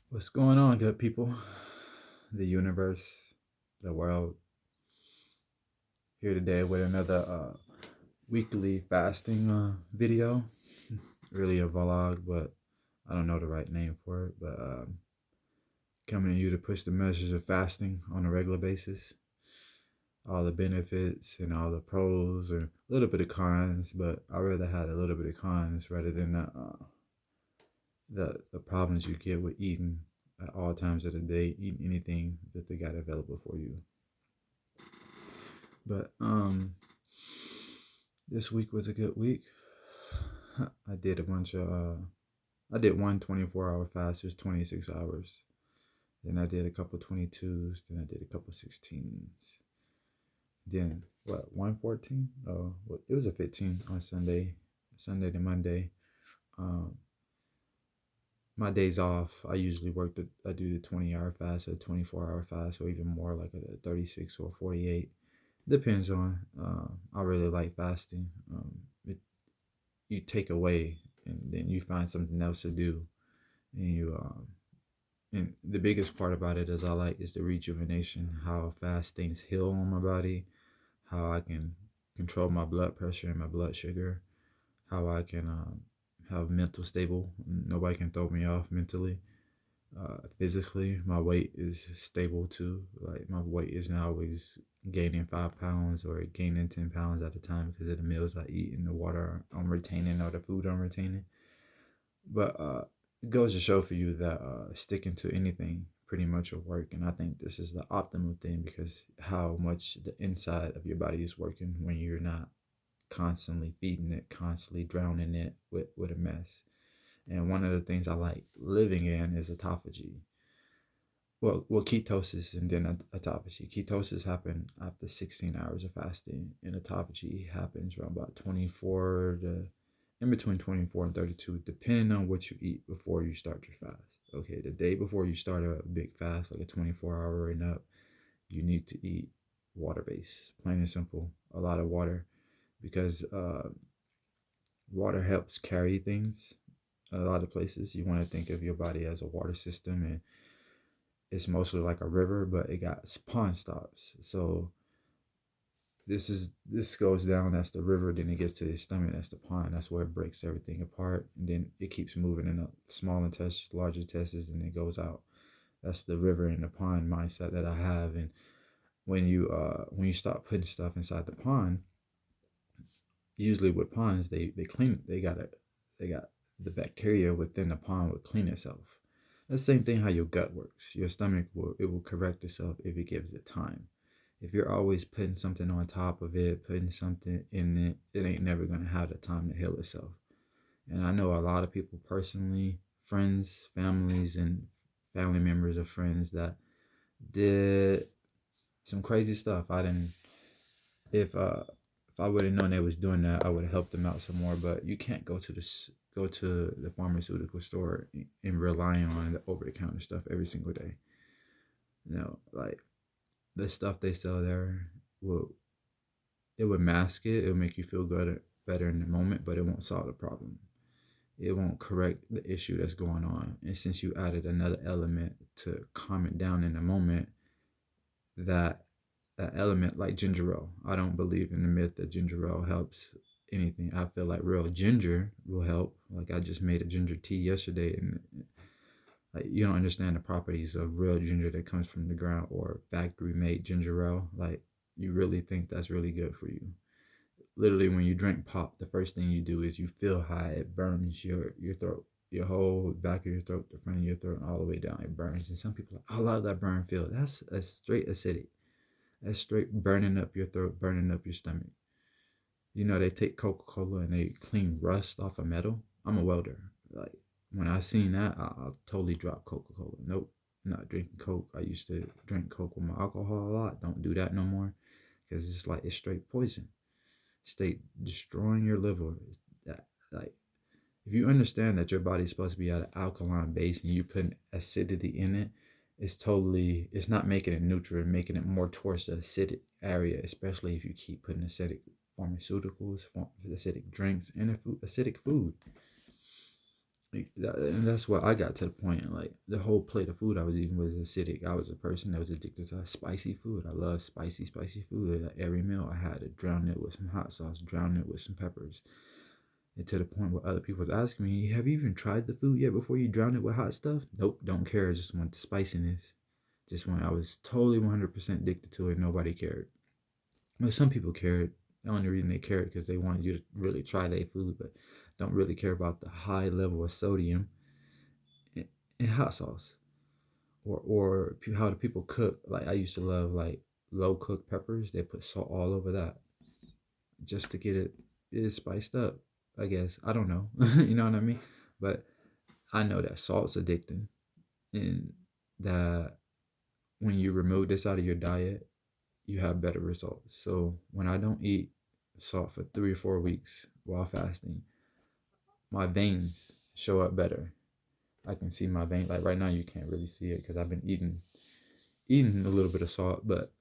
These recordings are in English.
What's going on, good people? The universe, the world, here today with another weekly fasting video. Really a vlog, but I don't know the right name for it. But coming to you to push the measures of fasting on a regular basis. All the benefits and all the pros, or a little bit of cons, but I rather had a little bit of cons rather than the problems you get with eating at all times of the day, eating anything that they got available for you. But this week was a good week. I did a bunch of I did one 24-hour fast, it was 26 hours. Then I did a couple 22s, then I did a couple 16s. Then what, 114? Oh, well, it was a 15 on Sunday to Monday. Um my days off, I usually I do the 20-hour fast or 24-hour fast, or even more, like a 36 or 48. Depends on. I really like fasting. You take away, and then you find something else to do, and and the biggest part about it is I like is the rejuvenation, how fast things heal on my body, how I can control my blood pressure and my blood sugar, how I can have mental stable. Nobody can throw me off mentally. Physically, my weight is stable too. Like, my weight is not always gaining 5 pounds or gaining 10 pounds at a time because of the meals I eat and the water I'm retaining or the food I'm retaining. But it goes to show for you that sticking to anything pretty much will work. And I think this is the optimal thing, because how much the inside of your body is working when you're not constantly feeding it, constantly drowning it with a mess. And one of the things I like living in is autophagy. Well, ketosis and then autophagy. Ketosis happen after 16 hours of fasting, and autophagy happens around about 24 to in between 24 and 32, depending on what you eat before you start your fast. Okay, the day before you start a big fast, like a 24-hour and up, you need to eat water based, plain and simple, a lot of water, because water helps carry things a lot of places. You want to think of your body as a water system, and it's mostly like a river, but it got pond stops. So this goes down, that's the river, then it gets to the stomach, that's the pond, that's where it breaks everything apart, and then it keeps moving in the small intestines, large intestines, and it goes out. That's the river and the pond mindset that I have. And when you start putting stuff inside the pond, usually with ponds, they clean, they got the bacteria within the pond will clean itself. The same thing how your gut works. Your stomach will correct itself if it gives it time. If you're always putting something on top of it, putting something in it, it ain't never gonna have the time to heal itself. And I know a lot of people personally, friends, families, and family members of friends that did some crazy stuff. I didn't if I would have known they was doing that, I would have helped them out some more. But you can't go to the pharmaceutical store and rely on the over the counter stuff every single day. Like, the stuff they sell there will it would mask it. It will make you feel good, better in the moment, but it won't solve the problem. It won't correct the issue that's going on. And since you added another element to calm it down in the moment, that that element, like ginger ale. I don't believe in the myth that ginger ale helps anything. I feel like real ginger will help. Like, I just made a ginger tea yesterday, and like, you don't understand the properties of real ginger that comes from the ground or factory made ginger ale. Like, you really think that's really good for you. Literally, when you drink pop, the first thing you do is you feel high. It burns your throat, your whole back of your throat, the front of your throat, and all the way down. It burns. And some people are like, I love that burn feel. That's a straight acidic. That's straight burning up your throat, burning up your stomach. They take Coca-Cola and they clean rust off of metal. I'm a welder. Like, when I seen that, I'll totally drop Coca-Cola. Nope, not drinking Coke. I used to drink Coke with my alcohol a lot. Don't do that no more, because it's like it's straight poison. Straight destroying your liver. That, like, if you understand that your body's supposed to be at an alkaline base and you put acidity in it, it's not making it neutral, making it more towards the acidic area, especially if you keep putting acidic pharmaceuticals, acidic drinks, and acidic food. And that's why I got to the point. Like the whole plate of food I was eating was acidic. I was a person that was addicted to spicy food. I love spicy food. Like every meal I had to drown it with some hot sauce, drown it with some peppers. And to the point where other people was asking me, "Have you even tried the food yet before you drown it with hot stuff?" Nope, don't care. I just want the spiciness. Just when I was totally 100% addicted to it, nobody cared. Well, some people cared. The only reason they cared because they wanted you to really try their food, but don't really care about the high level of sodium in hot sauce, or how the people cook. Like I used to love like low cooked peppers. They put salt all over that just to get it spiced up. I guess I don't know. You know what I mean? But I know that salt's addicting, and that when you remove this out of your diet, you have better results. So when I don't eat salt for 3 or 4 weeks while fasting, my veins show up better. I can see my vein. Like right now, you can't really see it because I've been eating a little bit of salt. But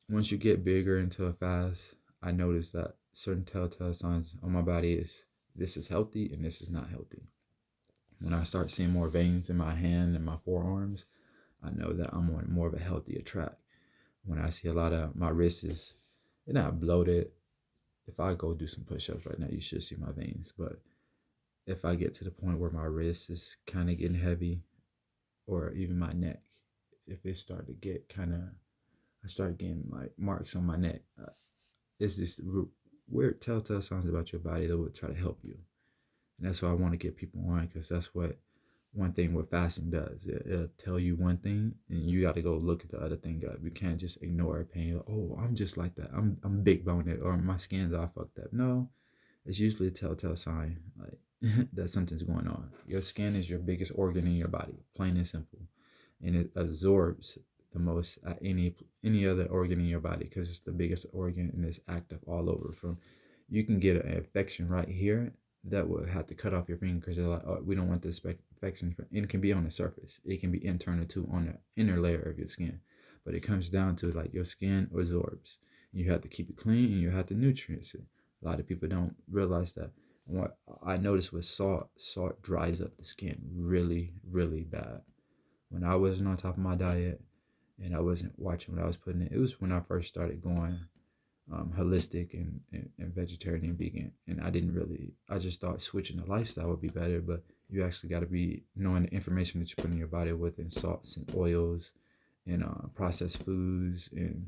once you get bigger into a fast, I notice that certain telltale signs on my body is this is healthy and this is not healthy. When I start seeing more veins in my hand and my forearms, I know that I'm on more of a healthier track. When I see a lot of my wrists is they're not bloated. If I go do some push-ups right now, you should see my veins. But if I get to the point where my wrist is kind of getting heavy, or even my neck, if it start to get kind of, I start getting like marks on my neck. It's just weird telltale signs about your body that will try to help you. And that's why I want to get people on, because that's what one thing what fasting does. It'll tell you one thing, and you got to go look at the other thing up. You can't just ignore pain. Oh, I'm just like that. I'm big boned, or my skin's all fucked up. No, it's usually a telltale sign like that something's going on. Your skin is your biggest organ in your body, plain and simple, and it absorbs the most at any other organ in your body because it's the biggest organ and it's active all over. From you can get an infection right here that will have to cut off your finger because they're like, oh, we don't want this infection. And it can be on the surface. It can be internal too, on the inner layer of your skin. But it comes down to like your skin absorbs. You have to keep it clean and you have to nutrients it. A lot of people don't realize that. And what I noticed with salt dries up the skin really, really bad. When I wasn't on top of my diet and I wasn't watching what I was putting in, it was when I first started going holistic and vegetarian and vegan. And I just thought switching the lifestyle would be better, but you actually got to be knowing the information that you put in your body within salts and oils and processed foods. And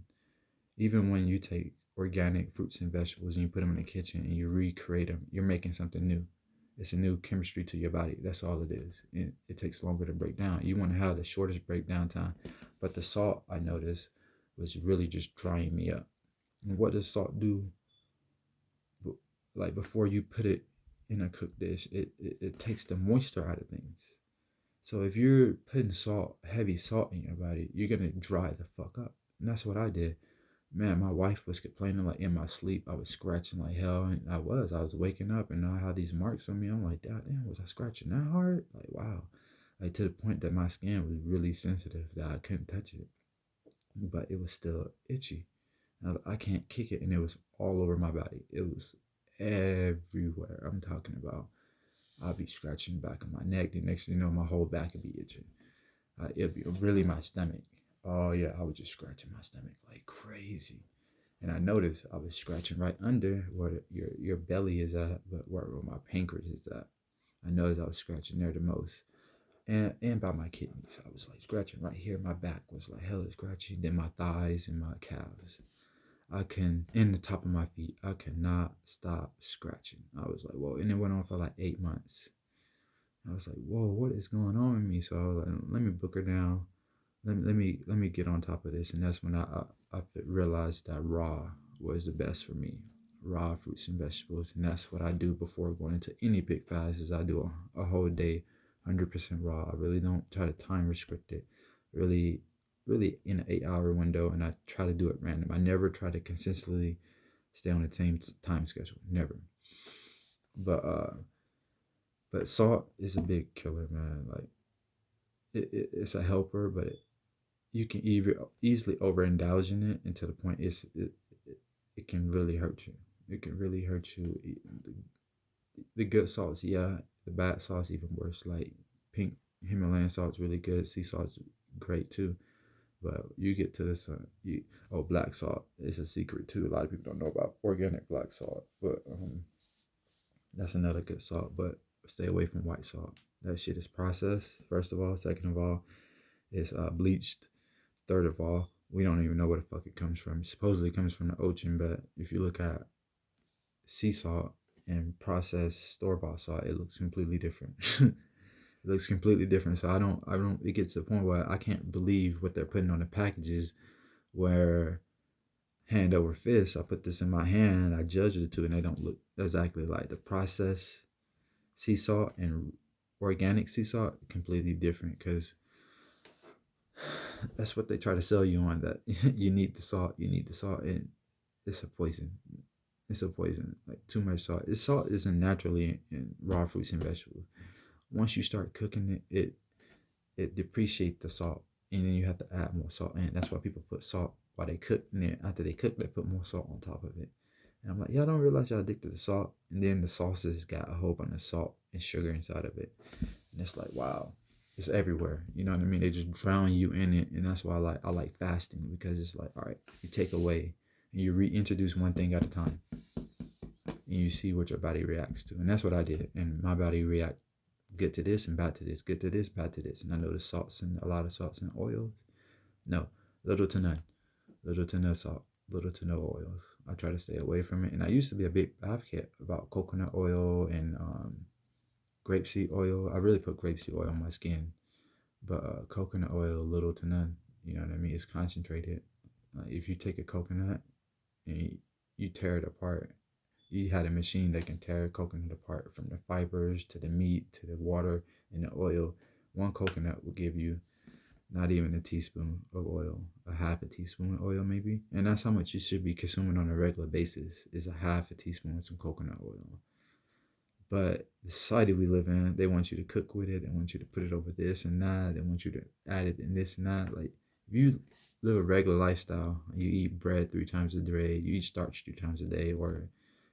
even when you take organic fruits and vegetables and you put them in the kitchen and you recreate them, you're making something new. It's a new chemistry to your body. That's all it is. It takes longer to break down. You want to have the shortest breakdown time. But the salt, I noticed, was really just drying me up. And what does salt do? Like before you put it in a cooked dish, it takes the moisture out of things. So if you're putting heavy salt in your body, you're gonna dry the fuck up. And that's what I did. Man, my wife was complaining like in my sleep. I was scratching like hell, and I was waking up, and I had these marks on me. I'm like, damn, was I scratching that hard? Like, wow, like to the point that my skin was really sensitive that I couldn't touch it, but it was still itchy. I can't kick it, and it was all over my body. It was everywhere. I'm talking about. I'll be scratching the back of my neck. The next thing you know, my whole back would be itching. It'd be really my stomach. Oh yeah, I was just scratching my stomach like crazy. And I noticed I was scratching right under where your belly is at, but where my pancreas is at. I noticed I was scratching there the most. And by my kidneys. I was like scratching right here. My back was like hella scratchy. Then my thighs and my calves. In the top of my feet, I cannot stop scratching. I was like, whoa. And it went on for like 8 months. I was like, whoa, what is going on with me? So I was like, let me book her down. Let me get on top of this. And that's when I realized that raw was the best for me. Raw fruits and vegetables. And that's what I do before going into any big fast is I do a whole day 100% raw. I really don't try to time restrict it. Really in an 8 hour window, and I try to do it random. I never try to consistently stay on the same time schedule. Never. But salt is a big killer, man. Like it's a helper, but you can easily overindulge in it, and to the point it can really hurt you. It can really hurt you. The good salts, yeah, The bad salt's even worse. Like pink Himalayan salt's really good. Sea salt's great too. But you get to this, black salt is a secret too. A lot of people don't know about organic black salt, but that's another good salt. But stay away from white salt. That shit is processed. First of all, second of all, it's bleached. Third of all, we don't even know where the fuck it comes from. It supposedly comes from the ocean, but if you look at sea salt and processed store bought salt, it looks completely different. It looks completely different. So I don't. It gets to the point where I can't believe what they're putting on the packages. Where hand over fist, I put this in my hand, I judge the two, and they don't look exactly like the processed sea salt and organic sea salt. Completely different because that's what they try to sell you on. That you need the salt, and it's a poison. It's a poison. Like too much salt. Salt isn't naturally in raw fruits and vegetables. Once you start cooking it depreciates the salt, and then you have to add more salt in. That's why people put salt while they cook, and then after they cook, they put more salt on top of it. And I'm like, y'all don't realize y'all addicted to salt, and then the sauces got a whole bunch of salt and sugar inside of it, and it's like, wow, it's everywhere. You know what I mean? They just drown you in it, and that's why I like fasting, because it's like, all right, you take away and you reintroduce one thing at a time, and you see what your body reacts to, and that's what I did, and my body react good to this and bad to this, good to this, bad to this. And I know the salts and a lot of salts and oils. No, little to none. Little to no salt, little to no oils. I try to stay away from it. And I used to be a big advocate about coconut oil and grapeseed oil. I really put grapeseed oil on my skin. But coconut oil, little to none. You know what I mean? It's concentrated. If you take a coconut and you tear it apart, you had a machine that can tear coconut apart from the fibers to the meat to the water and the oil. One coconut will give you not even a teaspoon of oil, a half a teaspoon of oil maybe. And that's how much you should be consuming on a regular basis, is a half a teaspoon of some coconut oil. But the society we live in, they want you to cook with it. They want you to put it over this and that. They want you to add it in this and that. Like, if you live a regular lifestyle, you eat bread 3 times a day, you eat starch 3 times a day, or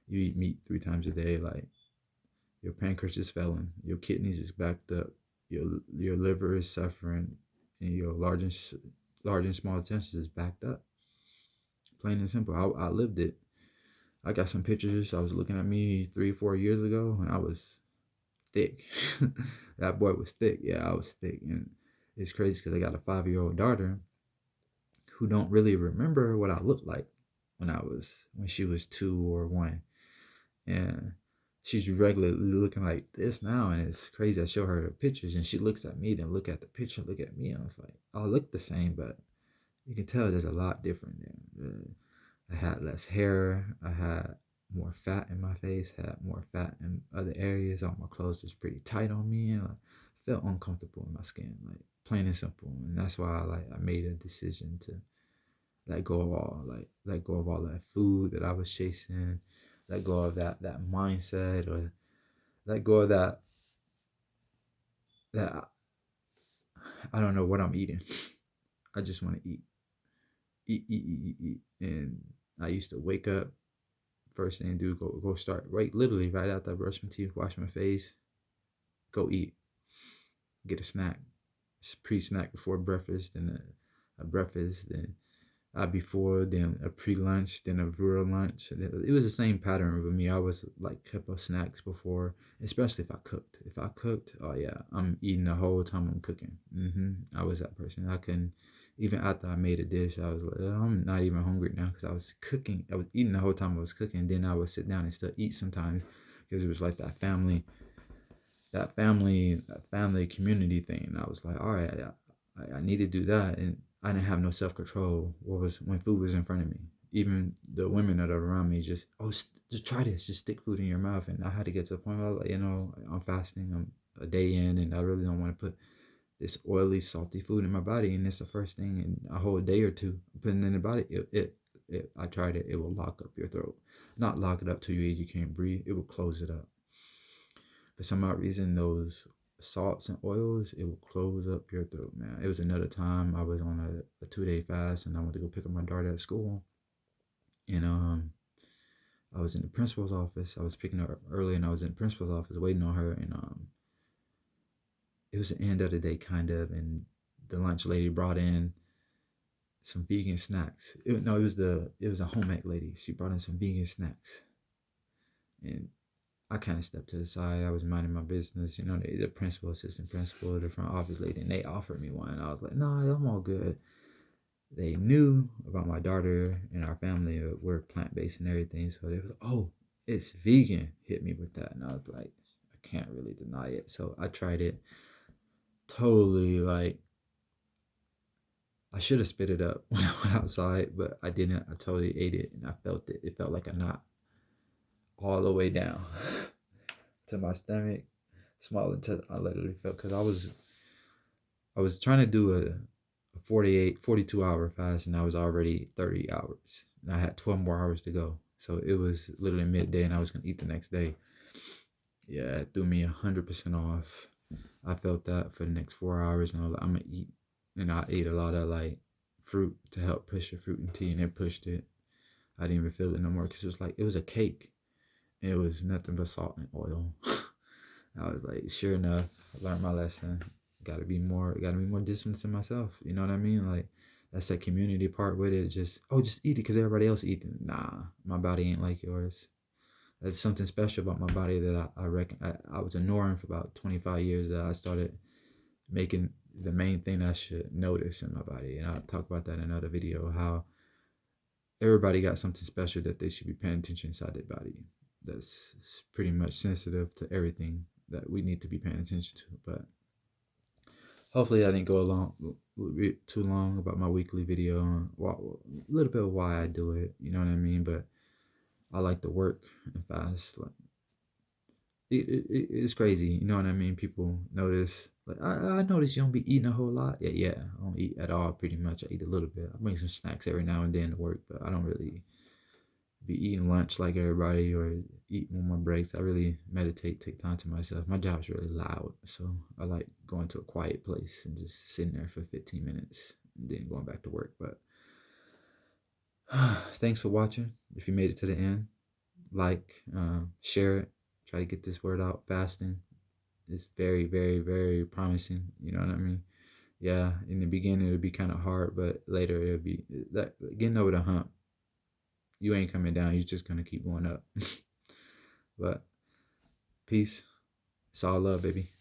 you eat meat 3 times a day, like, your pancreas is failing, your kidneys is backed up, your liver is suffering, and your large and small intestines is backed up. Plain and simple. I lived it. I got some pictures. I was looking at me 3 4 years ago, and I was thick. That boy was thick. Yeah, I was thick, and it's crazy because I got a 5-year-old daughter who don't really remember what I looked like when she was 2 or 1, and she's regularly looking like this now, and it's crazy. I show her the pictures, and she looks at me, then look at the picture, look at me. I was like, I look the same, but you can tell there's a lot different there. I had less hair. I had more fat in my face. Had more fat in other areas. All my clothes was pretty tight on me, and I felt uncomfortable in my skin, like plain and simple. And that's why I made a decision to let go of all that food that I was chasing, let go of that mindset, or let go of that I don't know what I'm eating. I just want to eat. And I used to wake up, first thing do, go start literally right after I brush my teeth, wash my face, go eat, get a snack, pre-snack before breakfast, then a breakfast, then before, then a pre-lunch, then a real lunch. It was the same pattern with me. I was like couple of snacks before, especially if I cooked. If I cooked, oh yeah, I'm eating the whole time I'm cooking. I was that person. I couldn't, even after I made a dish, I was like, oh, I'm not even hungry now because I was cooking. I was eating the whole time I was cooking. Then I would sit down and still eat sometimes because it was like that family community thing. And I was like, all right, I need to do that. And I didn't have no self-control when food was in front of me. Even the women that are around me just try this, just stick food in your mouth. And I had to get to the point where I was like, I'm fasting, I'm a day in, and I really don't want to put this oily, salty food in my body. And it's the first thing in a whole day or two putting in the body. I tried it. It will lock up your throat. Not lock it up to you can't breathe. It will close it up. For some odd reason, those salts and oils, it will close up your throat, man. It was another time I was on a 2-day fast, and I went to go pick up my daughter at school, and I was in the principal's office. I was picking her up early, and I was in the principal's office waiting on her. And it was the end of the day, kind of, and the lunch lady brought in some vegan snacks. It was a home ec lady. She brought in some vegan snacks, and I kind of stepped to the side. I was minding my business. You know, the principal, assistant principal, the front office lady, and they offered me one. I was like, no, I'm all good. They knew about my daughter and our family. We're plant based and everything. So they was like, oh, it's vegan. Hit me with that. And I was like, I can't really deny it. So I tried it. Totally like, I should have spit it up when I went outside, but I didn't. I totally ate it and I felt it. It felt like a knot all the way down to my stomach, small intestine. I literally felt, because I was trying to do a 42 hour fast, and I was already 30 hours, and I had 12 more hours to go. So it was literally midday, and I was gonna eat the next day. Yeah, it threw me 100% off. I felt that for the next 4 hours, and I was like, I'm gonna eat, and I ate a lot of like fruit to help push the fruit and tea, and it pushed it. I didn't even feel it no more because it was a cake. It was nothing but salt and oil. I was like, sure enough, I learned my lesson. Gotta be more distant in myself. You know what I mean? Like, that's that community part with it. Just eat it because everybody else eat it. Nah, my body ain't like yours. There's something special about my body that I reckon I was ignoring for about 25 years, that I started making the main thing I should notice in my body. And I'll talk about that in another video, how everybody got something special that they should be paying attention inside their body. That's pretty much sensitive to everything that we need to be paying attention to. But hopefully I didn't go too long about my weekly video, a little bit of why I do it. You know what I mean? But I like to work and fast. Like, it's crazy. You know what I mean? People notice. Like, I notice you don't be eating a whole lot. Yeah. I don't eat at all. Pretty much, I eat a little bit. I bring some snacks every now and then to work, but I don't really be eating lunch like everybody or eat on my breaks. I really meditate, take time to myself. My job's really loud, so I like going to a quiet place and just sitting there for 15 minutes and then going back to work. But thanks for watching. If you made it to the end, like, share it. Try to get this word out. Fasting is very, very, very promising. You know what I mean? Yeah, in the beginning it'll be kind of hard, but later it'll be that getting over the hump. You ain't coming down. You're just gonna keep going up. But peace. It's all love, baby.